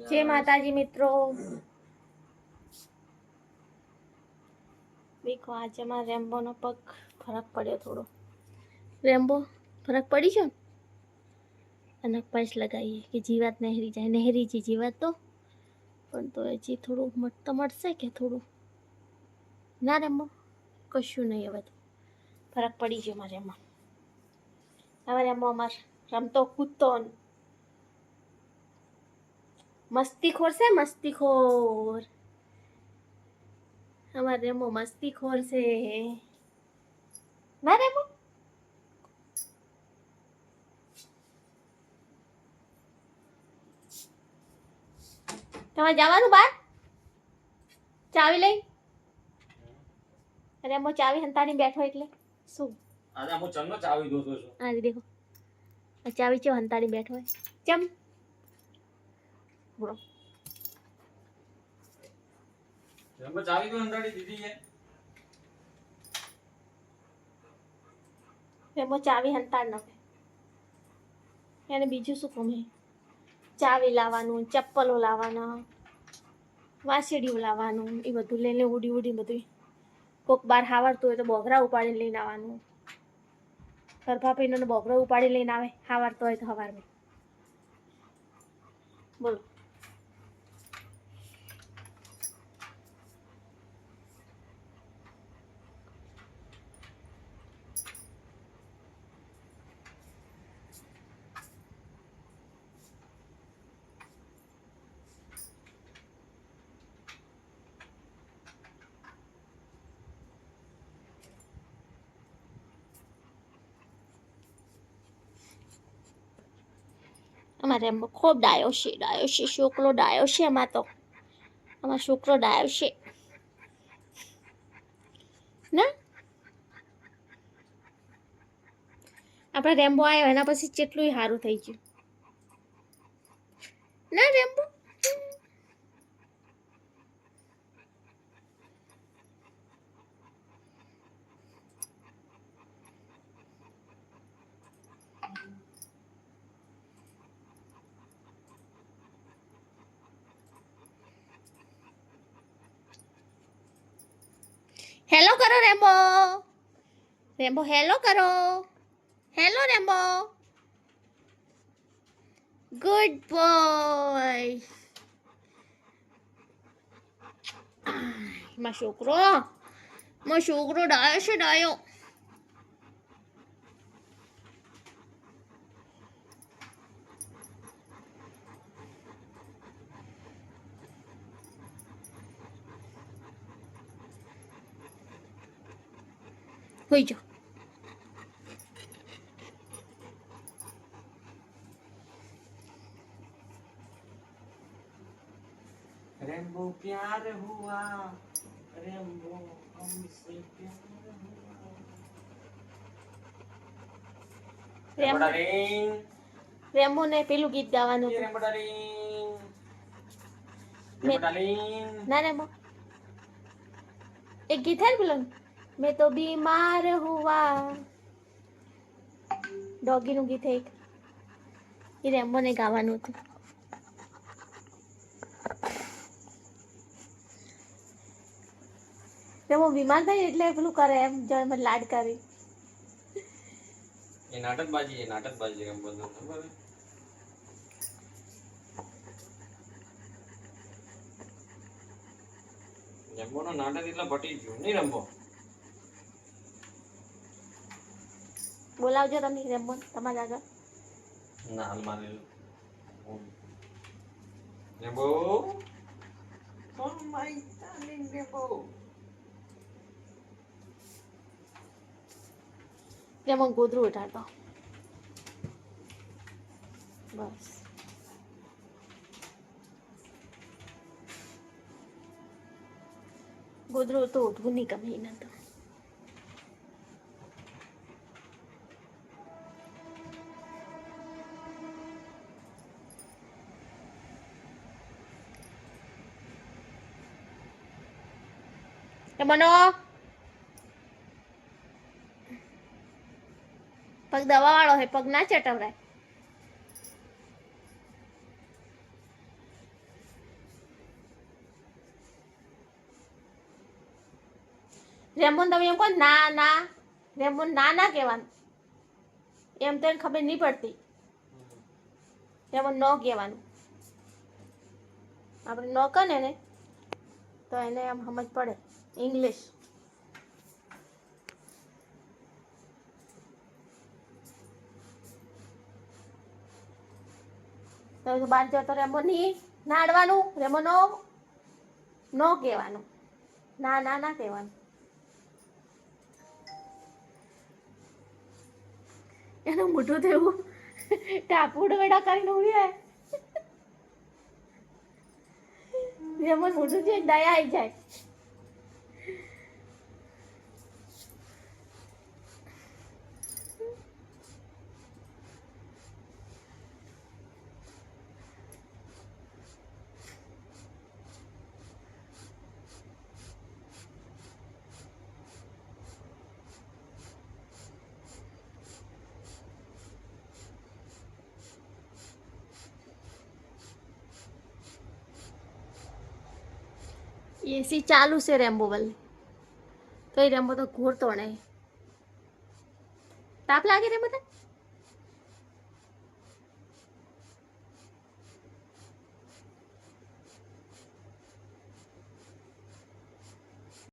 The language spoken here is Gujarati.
जय माताजी मित्रों। देखो आज हमारे रेम्बो नो पग फरक पड़े थोड़ो। रेम्बो फरक पड़ी छो अने पैस लगाई कि जीवात नहरी जाए नहरी जी जीवात तो पण तो हजी थोड़ो मट मटसे के थोड़ो ना रेम्बो कशु नहीं हवे तो फरक पड़ी गयो मारे एमां। हवे रेम्बो अमार रमतो कूदतो मस्तीखोर से मस्तीखोर हमारे रेम्बो मस्तीखोर से ना रेम्बो। તમારે જવાનું બાર ચાવી લઈ રેમ્બો ચાવી હંતાડી બેઠો એટલે શું આજે હું ચમનો ચાવી દોતો છું આ દેખો આ ચાવી ચો હંતાડી બેઠો હોય ચમ બોલો રેમ્બો ચાવી તો અંધાડી દીધી છે રેમ્બો ચાવી હંતાડ નાખે એને બીજું શું કામ હે ચાવી લાવવાનું ચપ્પલો લાવવાના વાસળીઓ લાવવાનું એ બધું લઈને ઉડી ઉડી બધું કોક બાર હાવરતું હોય તો બોગરા ઉપાડીને લઈને આવવાનું ગરભા પીને બોગરો ઉપાડી લઈને આવે હાવરતો હોય તો હવારમાં બોલો અમારે એમ ખૂબ ડાયો છે છોકરો ડાયો છે એમાં તો અમારો છોકરો ડાયો છે ના આપણે રેમ્બો આવ્યો એના પછી કેટલું સારું થઈ ગયું ના રેમ્બો हेलो करो रेम्बो रेम्बो हेलो करो हेलो रेम्बो गुड बॉय मां छोकरो डायो छे डायो होई जाओ रेम्बो प्यार हुआ रेम्बो हमसे प्यार हुआ रेम्बो डार्लिंग रेम्बो ने पेलू गीत गावानुं ये रेम्बो डार्लिंग रेम्बो डार्लिंग ना रेम्बो एक गीत है पेलू मैं तो बीमार हुआ डॉगी નું ગીત એક એ રેમ્બો ને ગાવાનું હતું રેમ્બો બીમાર થાય એટલે પેલું કરે એમ જણ લાડ કરી ये नाटकबाजी रेम्बो तो खबर है रेम्बो नो नाटक એટલે પટી ગયું નહીં રેમ્બો બોલાવજો તમે રેમ્બો તમારા આગળ ના મારે Rambo oh my darling Rambo Rambo ગોદરું ઉઠાડતો બસ ગોદરું તો ઉઠવું નહીં ગમે એના તો મનો પગ દવા વાળો હે પગ ના ચટવરાય રેમ્બોન તમે એમ કહો ના ના, રેમ્બોન ના ના કહેવાનું, એમ તો એને ખબર નહીં પડતી. રેમ્બોન ન કહેવાનું, આપણે ન કહે ને તો એને આમ સમજ પડે ઇંગ્લિશ. તો બહાર જતો રેમ્બો નહીં નાડવાનું, રેમ્બો નો કહેવાનું, ના ના ના કહેવાનું. એનું મોઢું તો એવું ટાપુડ વેડા કરીને ઉભી હોય. રેમ્બોન મોઢું છે દયા આવી જાય. એસી ચાલુ છે રેમ્બો વાલી, તો એ રેમ્બો તો ઘોરતો નહીં. તાપ લાગે રેમ્બો તને?